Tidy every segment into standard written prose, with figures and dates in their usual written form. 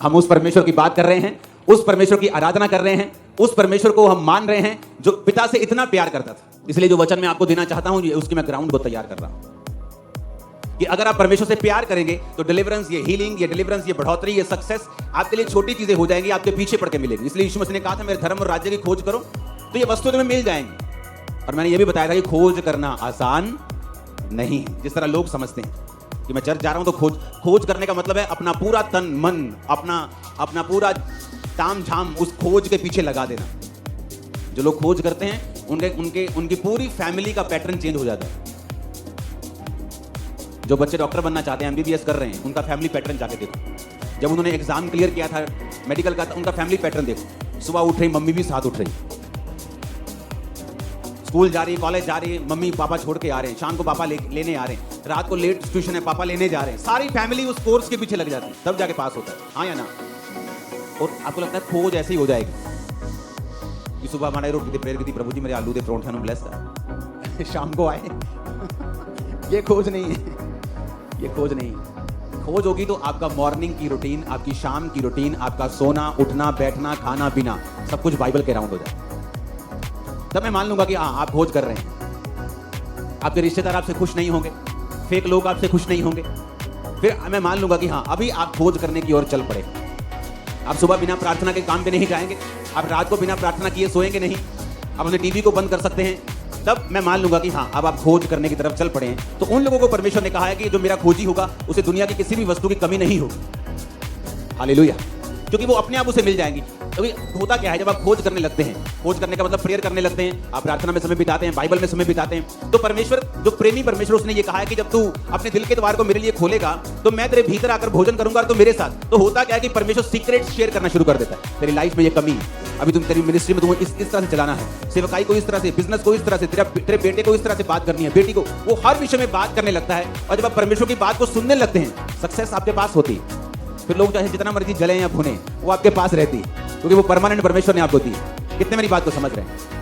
हम उस परमेश्वर की बात कर रहे हैं, उस परमेश्वर की आराधना कर रहे हैं, उस परमेश्वर को हम मान रहे हैं जो पिता से इतना प्यार करता था। इसलिए जो वचन मैं आपको देना चाहता हूं, उसकी मैं ग्राउंड को तैयार कर रहा हूं कि अगर आप परमेश्वर से प्यार करेंगे तो डिलीवरेंस, ये हीलिंग, ये डिलीवरेंस, ये बढ़ोतरी, ये सक्सेस आपके लिए छोटी चीजें हो जाएंगी, आपके पीछे पड़ के मिलेगी। इसलिए यीशु मसीह ने कहा था मेरे धर्म और राज्य की खोज करो तो ये वस्तु तुम्हें मिल जाएंगी। और मैंने ये भी बताया था कि खोज करना आसान नहीं, जिस तरह लोग समझते हैं कि मैं चर्च जा रहा हूं तो खोज करने का मतलब है अपना पूरा तन मन, अपना पूरा ताम झाम उस खोज के पीछे लगा देना। जो लोग खोज करते हैं उनकी पूरी फैमिली का पैटर्न चेंज हो जाता है। जो बच्चे डॉक्टर बनना चाहते हैं, एमबीबीएस कर रहे हैं, उनका फैमिली पैटर्न जाके देखो। जब उन्होंने एग्जाम क्लियर किया था मेडिकल का, उनका फैमिली पैटर्न देखो। सुबह उठ रही मम्मी भी साथ उठ रही, स्कूल जा रही, कॉलेज जा रही, मम्मी पापा छोड़ के आ रहे हैं, शाम को पापा लेने आ रहे हैं, रात को लेट ट्यूशन है, पापा लेने जा रहे हैं। सारी फैमिली उस कोर्स के पीछे लग जाती है, तब जाके पास होता है, हाँ या ना? और आपको लगता है खोज ऐसे ही हो जाएगी कि सुबह हमारे रोटी प्रेयर की थी, प्रभु जी मेरे आलू दे परोंठे नु ब्लेस कर, शाम को आए ये खोज नहीं है, ये खोज नहीं है। खोज होगी तो आपका मॉर्निंग की रूटीन, आपकी शाम की रूटीन, आपका सोना, उठना, बैठना, खाना पीना सब कुछ बाइबल के राउंड हो जाए। तब मैं मान लूंगा कि हाँ आप खोज कर रहे हैं। आपके रिश्तेदार आपसे खुश नहीं होंगे, फेक लोग आपसे खुश नहीं होंगे, फिर मैं मान लूंगा कि हाँ अभी आप खोज करने की ओर चल पड़े। आप सुबह बिना प्रार्थना के काम पे नहीं जाएंगे, आप रात को बिना प्रार्थना किए सोएंगे नहीं, आप अपने टीवी को बंद कर सकते हैं। तब मैं मान लूंगा कि हाँ अब आप खोज करने की तरफ चल पड़े हैं। तो उन लोगों को परमेश्वर ने कहा है कि जो मेरा खोजी होगा उसे दुनिया की किसी भी वस्तु की कमी नहीं होगी। हालेलुया, क्योंकि वो अपने आप उसे मिल जाएंगी। अभी होता क्या है, जब आप खोज करने लगते हैं, खोज करने का मतलब प्रेयर करने लगते हैं, आप प्रार्थना में समय बिताते हैं, बाइबल में समय बिताते हैं, तो परमेश्वर, जो प्रेमी परमेश्वर, उसने ये कहा है कि जब तू अपने दिल के द्वार को मेरे लिए खोलेगा तो मैं तेरे भीतर आकर भोजन करूंगा और तू मेरे साथ। तो होता क्या है कि परमेश्वर सीक्रेट शेयर करना शुरू कर देता है। तेरी लाइफ में ये कमी है, अभी तुम तेरी मिनिस्ट्री में तुम्हें इस तरह से चलाना है, सेवकाई को इस तरह से, बिजनेस को इस तरह से, तेरे बेटे को इस तरह से बात करनी है, बेटी को, वो हर विषय में बात करने लगता है। और जब आप परमेश्वर की बात को सुनने लगते हैं, सक्सेस आपके पास होती है। फिर लोग चाहे जितना मर्जी जले या भुने, वो आपके पास रहती है, क्योंकि वो परमानेंट परमेश्वर ने आपको दी है। कितने मेरी बात को समझ रहे हैं?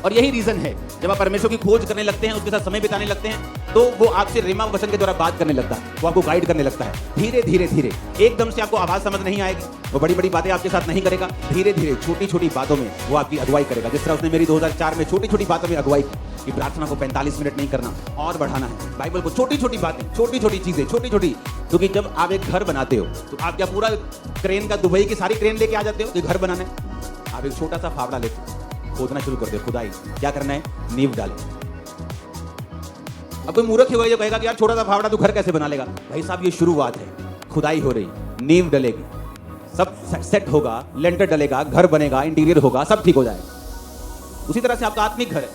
और यही रीजन है, जब आप परमेश्वर की खोज करने लगते हैं, उसके साथ समय बिताने लगते हैं, तो वो आपसे रेमा वचन के द्वारा बात करने लगता है, वो आपको गाइड करने लगता है। धीरे धीरे धीरे, एकदम से आपको आवाज समझ नहीं आएगी, वो बड़ी बड़ी बातें आपके साथ नहीं करेगा। धीरे धीरे छोटी छोटी बातों में वो आपकी अगुवाई करेगा। जिस तरह उसने मेरी 2004 में छोटी छोटी बातों में अगुवाई की कि प्रार्थना को 45 मिनट नहीं करना और बढ़ाना है, बाइबल को छोटी छोटी बातें, छोटी छोटी चीजें, छोटी छोटी। क्योंकि जब आप एक घर बनाते हो तो आप क्या पूरा क्रेन का, दुबई की सारी क्रेन लेके आ जाते हो कि घर बनाना है? आप एक छोटा सा फावड़ा लेते हो, खोदना शुरू कर दे, खुदाई क्या करना है, नींव डाले। अब कोई मूर्ख होगा जो कहेगा कि यार छोटा सा फावड़ा तू घर कैसे बना लेगा? भाई साहब ये शुरुआत है, खुदाई हो रही, नींव डलेगी, सब सेट होगा, लेंटर डलेगा, घर बनेगा, इंटीरियर होगा, सब ठीक हो जाएगा। उसी तरह से आपका आत्मिक घर है।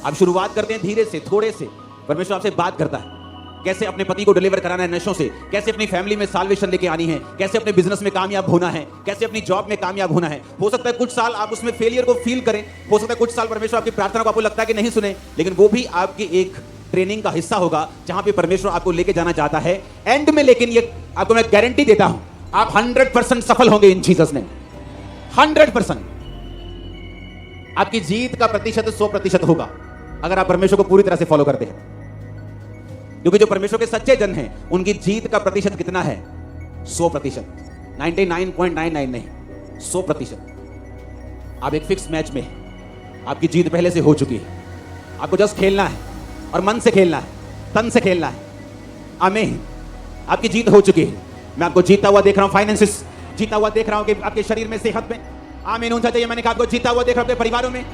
आप शुरुआत करते हैं धीरे से, थोड़े से। परमेश्वर आपसे बात करता है, कैसे अपने पति को डिलीवर कराना है नशों से, कैसे अपनी फैमिली में साल्वेशन लेके आनी है, कैसे अपने बिजनेस में कामयाब होना है, कैसे अपनी जॉब में कामयाब होना है। हो सकता है कुछ साल आप उसमें फेलियर को फील करें, हो सकता है कुछ साल परमेश्वर आपकी प्रार्थना को आपको लगता है कि नहीं सुने, लेकिन वो भी आपकी एक ट्रेनिंग का हिस्सा होगा जहां पे परमेश्वर आपको लेके जाना चाहता है एंड में। लेकिन ये आपको मैं गारंटी देता हूं, आप 100% सफल होंगे इन जीसस नेम। 100% आपकी जीत का प्रतिशत 100% होगा अगर आप परमेश्वर को पूरी तरह से फॉलो करते हैं। क्योंकि जो परमेश्वर के सच्चे जन हैं, उनकी जीत का प्रतिशत कितना है? 100%, 99.99 नहीं, 100%। आप एक फिक्स मैच में, आपकी जीत पहले से हो चुकी है, आपको जस्ट खेलना है और मन से खेलना है, तन से खेलना है। आमीन, आपकी जीत हो चुकी है। मैं आपको जीता हुआ देख रहा हूं, फाइनेंसिस जीता हुआ देख रहा हूं कि आपके शरीर में, सेहत में। आमीन, ऊंचा चाहिए। मैंने कहा आपको जीता हुआ देख रहा हूं अपने परिवारों में,